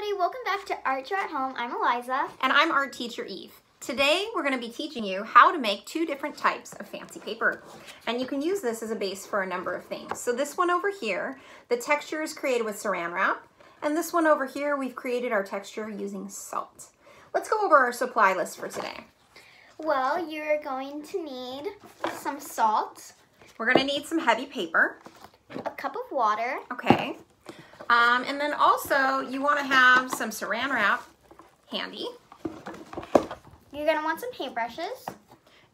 everybody, welcome back to Art at Home. I'm Eliza. And I'm art teacher Eve. Today we're going to be teaching you how to make two different types of fancy paper. And you can use this as a base for a number of things. So this one over here, the texture is created with saran wrap. And this one over here, we've created our texture using salt. Let's go over our supply list for today. Well, you're going to need some salt. We're going to need some heavy paper. A cup of water. Okay. And then also you want to have some saran wrap handy. You're going to want some paintbrushes.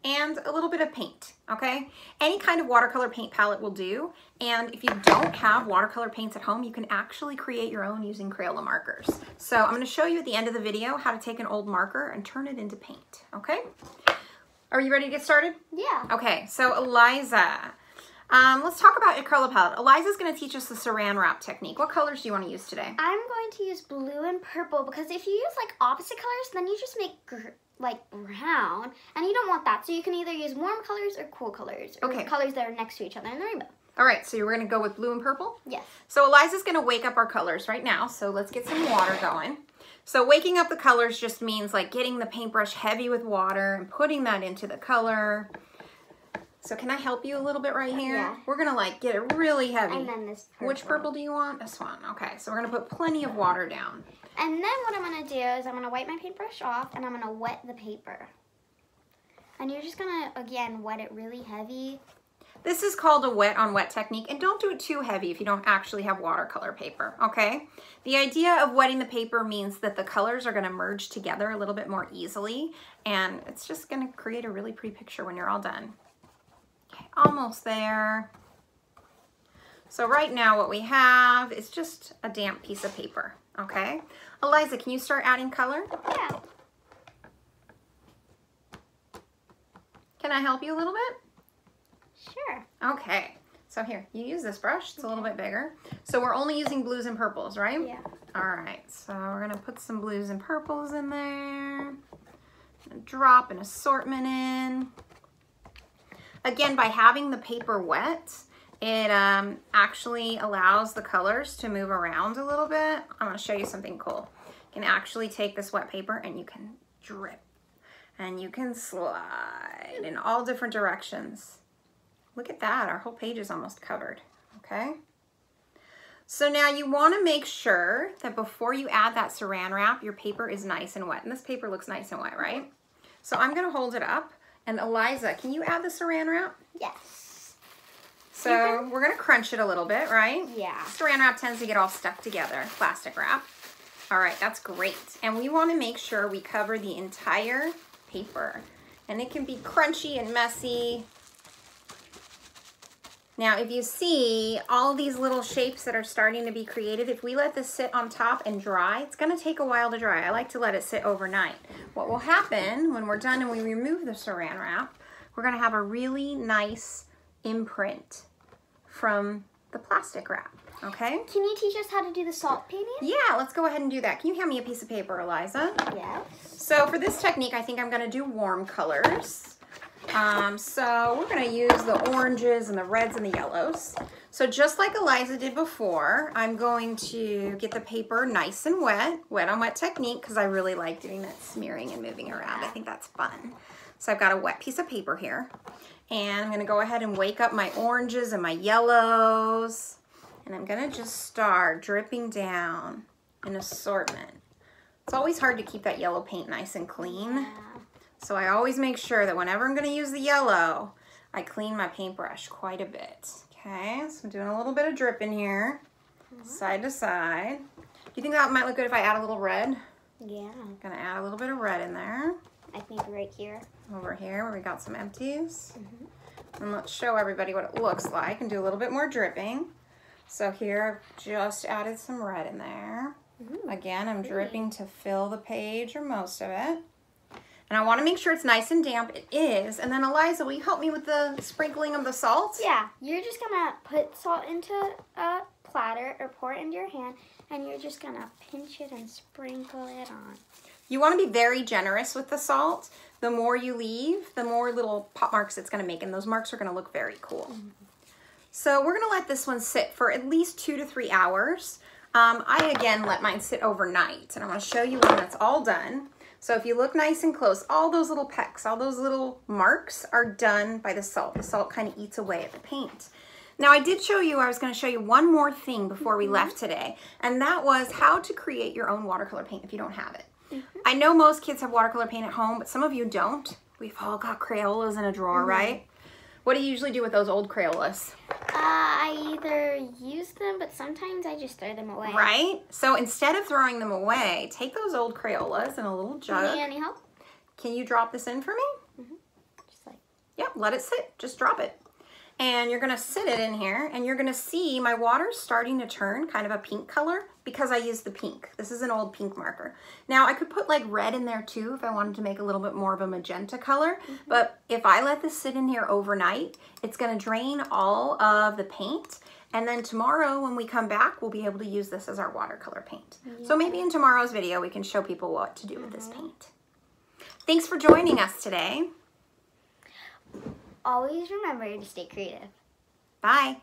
And a little bit of paint, okay? Any kind of watercolor paint palette will do. And if you don't have watercolor paints at home, you can actually create your own using Crayola markers. So I'm gonna show you at the end of the video how to take an old marker and turn it into paint, okay? Are you ready to get started? Yeah. Okay, so Eliza, let's talk about your color palette. Eliza's gonna teach us the saran wrap technique. What colors do you wanna use today? I'm going to use blue and purple because if you use like opposite colors, then you just make like brown, and you don't want that. So you can either use warm colors or cool colors, or colors that are next to each other in the rainbow. All right, so we're gonna go with blue and purple? Yes. So Eliza's gonna wake up our colors right now, so let's get some water going. So waking up the colors just means like getting the paintbrush heavy with water and putting that into the color. So can I help you a little bit right here? Yeah. We're gonna like get it really heavy. And then this purple. Which purple do you want? This one, okay. So we're gonna put plenty of water down. And then what I'm gonna do is I'm gonna wipe my paintbrush off and I'm gonna wet the paper. And you're just gonna, again, wet it really heavy. This is called a wet on wet technique, and don't do it too heavy if you don't actually have watercolor paper, okay? The idea of wetting the paper means that the colors are gonna merge together a little bit more easily, and it's just gonna create a really pretty picture when you're all done. Okay, almost there. So right now what we have is just a damp piece of paper, okay? Eliza, can you start adding color? Yeah. Can I help you a little bit? Sure. Okay, so here, you use this brush, it's a little bit bigger. So we're only using blues and purples, right? Yeah. All right, so we're gonna put some blues and purples in there. Drop an assortment in. Again, by having the paper wet, it actually allows the colors to move around a little bit. I'm gonna show you something cool. You can actually take this wet paper and you can drip and you can slide in all different directions. Look at that, our whole page is almost covered, okay? So now you wanna make sure that before you add that saran wrap, your paper is nice and wet. And this paper looks nice and wet, right? So I'm gonna hold it up. And Eliza, can you add the saran wrap? Yes. So we're gonna crunch it a little bit, right? Yeah. Saran wrap tends to get all stuck together, plastic wrap. All right, that's great. And we wanna make sure we cover the entire paper. And it can be crunchy and messy. Now, if you see all these little shapes that are starting to be created, if we let this sit on top and dry, it's gonna take a while to dry. I like to let it sit overnight. What will happen when we're done and we remove the saran wrap, we're gonna have a really nice imprint from the plastic wrap, okay? Can you teach us how to do the salt painting? Yeah, let's go ahead and do that. Can you hand me a piece of paper, Eliza? Yes. So for this technique, I think I'm gonna do warm colors. So we're gonna use the oranges and the reds and the yellows. So just like Eliza did before, I'm going to get the paper nice and wet on wet technique, because I really like doing that smearing and moving around. I think that's fun. So I've got a wet piece of paper here, and I'm gonna go ahead and wake up my oranges and my yellows, and I'm gonna just start dripping down an assortment. It's always hard to keep that yellow paint nice and clean. Yeah. So I always make sure that whenever I'm gonna use the yellow, I clean my paintbrush quite a bit. Okay, so I'm doing a little bit of drip in here, side to side. Do you think that might look good if I add a little red? Yeah. I'm gonna add a little bit of red in there. I think right here. Over here where we got some empties. And let's show everybody what it looks like and do a little bit more dripping. So here I've just added some red in there. Again, I'm dripping to fill the page or most of it. And I want to make sure it's nice and damp. It is. And then Eliza, will you help me with the sprinkling of the salt? Yeah. You're just going to put salt into a platter or pour it into your hand, and you're just going to pinch it and sprinkle it on. You want to be very generous with the salt. The more you leave, the more little pop marks it's going to make, and those marks are going to look very cool. So we're going to let this one sit for at least 2 to 3 hours. I, again, let mine sit overnight. And I'm going to show you when that's all done. So if you look nice and close, all those little pecks, all those little marks are done by the salt. The salt kind of eats away at the paint. Now, I did show you, I was going to show you one more thing before we left today, and that was how to create your own watercolor paint if you don't have it. I know most kids have watercolor paint at home, but some of you don't. We've all got Crayolas in a drawer, right? What do you usually do with those old Crayolas? I either use them, but sometimes I just throw them away. Right? So instead of throwing them away, take those old Crayolas in a little jug. Do you need any help? Can you drop this in for me? Just like. Yep, let it sit. Just drop it. And you're gonna sit it in here and you're gonna see my water's starting to turn kind of a pink color because I used the pink. This is an old pink marker. Now I could put like red in there too if I wanted to make a little bit more of a magenta color, but if I let this sit in here overnight, it's gonna drain all of the paint. And then tomorrow when we come back, we'll be able to use this as our watercolor paint. So maybe in tomorrow's video, we can show people what to do with this paint. Thanks for joining us today. Always remember to stay creative. Bye.